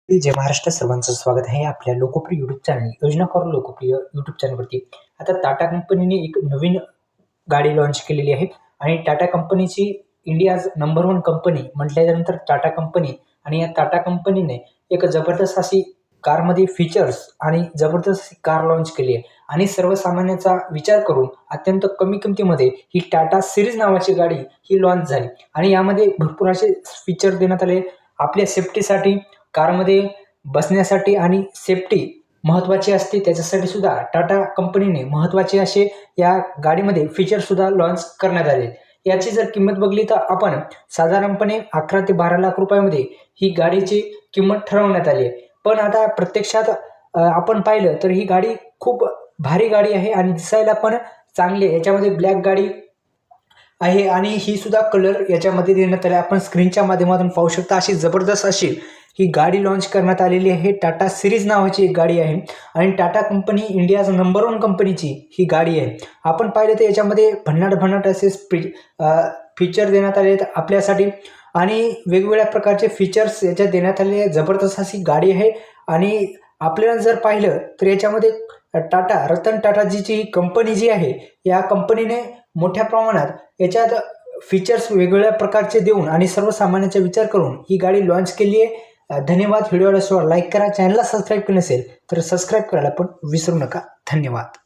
जय महाराष्ट्र, सर्वांचं स्वागत आहे आपल्या लोकप्रिय यूट्यूब चॅनल योजना करून लोकप्रिय यूट्यूब चॅनलवरती. आता टाटा कंपनीने एक नवीन गाडी लॉन्च केलेली आहे आणि टाटा कंपनीची इंडियाज नंबर 1 कंपनी म्हटल्यानंतर टाटा कंपनी आणि या टाटा कंपनीने एक जबरदस्त अशी कारमध्ये फीचर्स आणि जबरदस्त कार लॉन्च केली आहे आणि सर्वसामान्यांचा विचार करून अत्यंत कमी किमतीमध्ये ही टाटा सिरीज नावाची गाडी ही लॉन्च झाली आणि यामध्ये भरपूर असे फीचर देण्यात आले आपल्या सेफ्टीसाठी. कारमध्ये बसण्यासाठी आणि सेफ्टी महत्त्वाची असते त्याच्यासाठी सुद्धा टाटा कंपनीने महत्त्वाचे असे या गाडीमध्ये फीचरसुद्धा लॉन्च करण्यात आले. याची जर किंमत बघली तर आपण साधारणपणे 11 ते 12 लाख रुपयामध्ये ही गाडीची किंमत ठरवण्यात आली आहे. पण आता प्रत्यक्षात आपण पाहिलं तर ही गाडी खूप भारी गाडी आहे आणि दिसायला पण चांगली आहे. याच्यामध्ये ब्लॅक गाडी आहे आणि ही सुद्धा कलर याच्यामध्ये देण्यात आले. आपण स्क्रीनच्या माध्यमातून पाहू शकता अशी जबरदस्त अशी ही गाडी लॉन्च करण्यात आलेली आहे. टाटा सिरीज नावाची एक गाडी आहे आणि टाटा कंपनी इंडियाज नंबर 1 कंपनीची ही गाडी आहे. आपण पाहिलं तर याच्यामध्ये भन्नाट असे फीचर देण्यात आले आहेत आपल्यासाठी आणि वेगवेगळ्या प्रकारचे फीचर्स याच्यात देण्यात आले. जबरदस्त अशी गाडी आहे आणि आपल्याला जर पाहिलं तर याच्यामध्ये रतन टाटाजीची ही कंपनी जी आहे या कंपनीने मोठ्या प्रमाणात याच्यात फीचर्स वेगवेगळ्या प्रकारचे देऊन आणि सर्वसामान्यांचा विचार करून ही गाडी लॉन्च केली आहे. धन्यवाद. व्हिडिओला लाईक करा, चॅनलला सबस्क्राईब केलं नसेल तर सबस्क्राईब करायला पण विसरू नका. धन्यवाद.